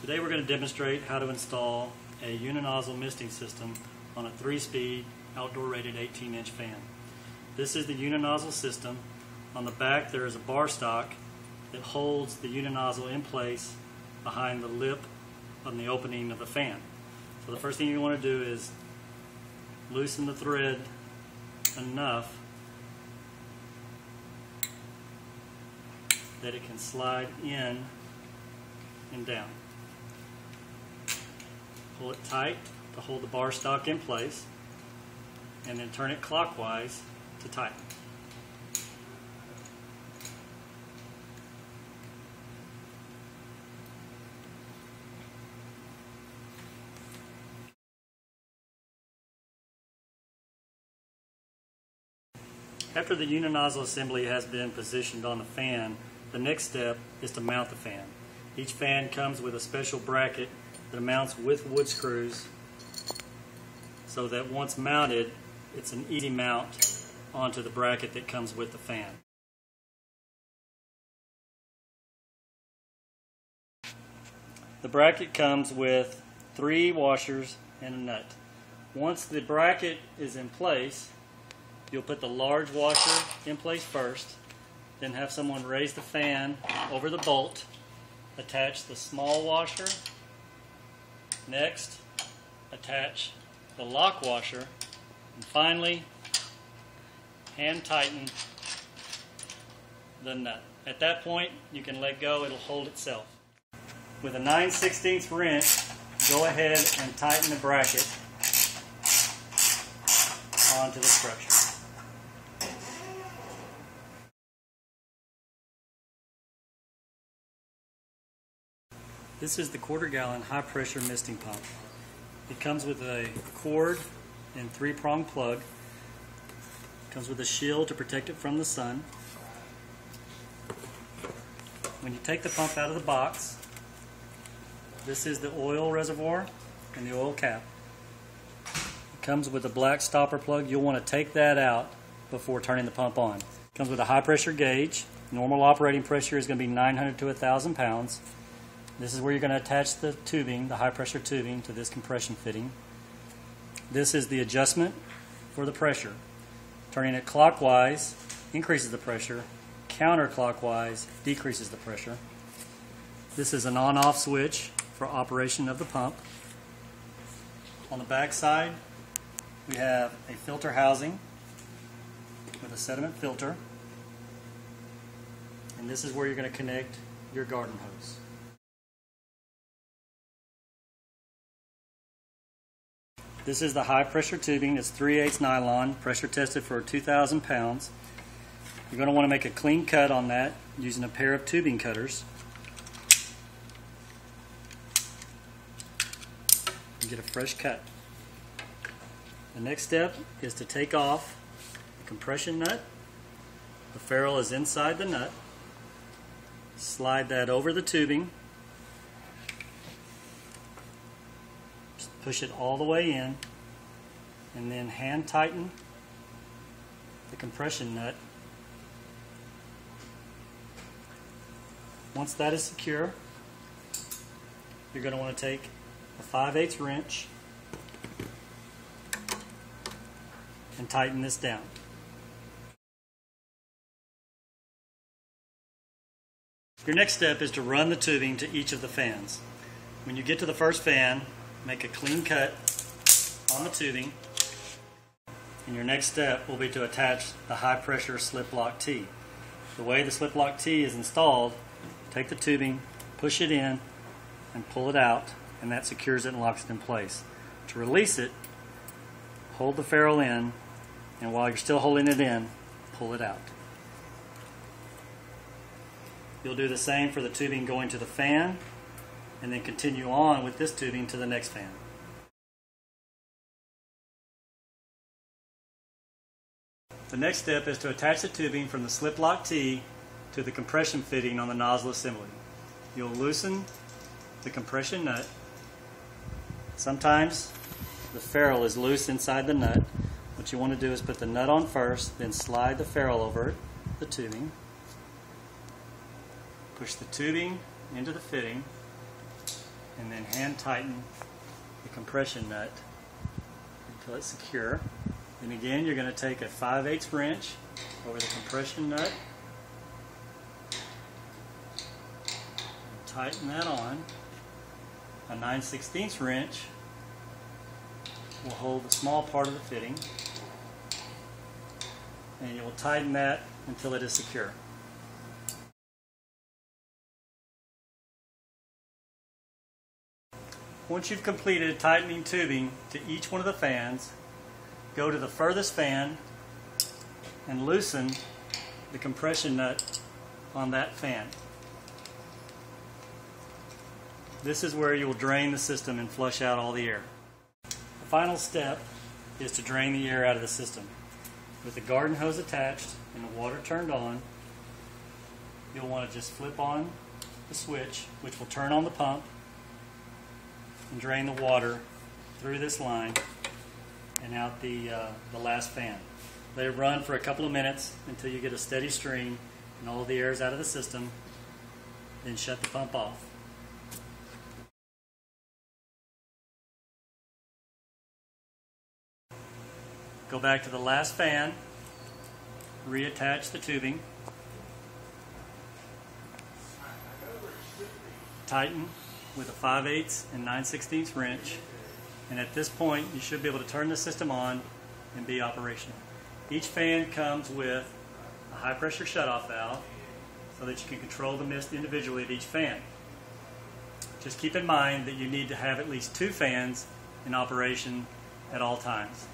Today we're going to demonstrate how to install a uninozzle misting system on a 3-speed outdoor rated 18-inch fan. This is the uninozzle system. On the back there is a bar stock that holds the uninozzle in place behind the lip on the opening of the fan. So the first thing you want to do is loosen the thread enough that it can slide in and down. Pull it tight to hold the bar stock in place, and then turn it clockwise to tighten. After the uninozzle assembly has been positioned on the fan, the next step is to mount the fan. Each fan comes with a special bracket that mounts with wood screws so that once mounted, it's an easy mount onto the bracket that comes with the fan. The bracket comes with 3 washers and a nut. Once the bracket is in place, you'll put the large washer in place first, then have someone raise the fan over the bolt, attach the small washer, next attach the lock washer, and finally hand tighten the nut. At that point you can let go, it'll hold itself. With a 9/16 wrench, go ahead and tighten the bracket onto the structure. This is the 1/4 gallon high pressure misting pump. It comes with a cord and 3-prong plug. It comes with a shield to protect it from the sun. When you take the pump out of the box, this is the oil reservoir and the oil cap. It comes with a black stopper plug. You'll want to take that out before turning the pump on. It comes with a high pressure gauge. Normal operating pressure is going to be 900 to 1,000 pounds. This is where you're going to attach the tubing, the high pressure tubing, to this compression fitting. This is the adjustment for the pressure. Turning it clockwise increases the pressure, counterclockwise decreases the pressure. This is an on-off switch for operation of the pump. On the back side we have a filter housing with a sediment filter, and this is where you're going to connect your garden hose. This is the high pressure tubing. It's 3/8 nylon, pressure tested for 2,000 pounds. You're going to want to make a clean cut on that using a pair of tubing cutters. And get a fresh cut. The next step is to take off the compression nut. The ferrule is inside the nut. Slide that over the tubing. Push it all the way in, and then hand tighten the compression nut. Once that is secure, you're going to want to take a 5/8 wrench and tighten this down. Your next step is to run the tubing to each of the fans. When you get to the first fan, make a clean cut on the tubing, and your next step will be to attach the high pressure slip lock T. The way the slip lock T is installed, take the tubing, push it in, and pull it out, and that secures it and locks it in place. To release it, hold the ferrule in, and while you're still holding it in, pull it out. You'll do the same for the tubing going to the fan, and then continue on with this tubing to the next fan. The next step is to attach the tubing from the slip lock T to the compression fitting on the nozzle assembly. You'll loosen the compression nut. Sometimes the ferrule is loose inside the nut. What you want to do is put the nut on first, then slide the ferrule over the tubing. Push the tubing into the fitting, and then hand tighten the compression nut until it's secure. Then again, you're going to take a 5/8 wrench over the compression nut and tighten that on. A 9/16 wrench will hold the small part of the fitting, and you will tighten that until it is secure. Once you've completed tightening tubing to each one of the fans, go to the furthest fan and loosen the compression nut on that fan. This is where you will drain the system and flush out all the air. The final step is to drain the air out of the system. With the garden hose attached and the water turned on, you'll want to just flip on the switch, which will turn on the pump and drain the water through this line and out the last fan. Let it run for a couple of minutes until you get a steady stream and all of the air is out of the system. Then shut the pump off. Go back to the last fan, reattach the tubing, tighten with a 5/8 and 9/16 wrench, and at this point you should be able to turn the system on and be operational. Each fan comes with a high pressure shutoff valve so that you can control the mist individually at each fan. Just keep in mind that you need to have at least 2 fans in operation at all times.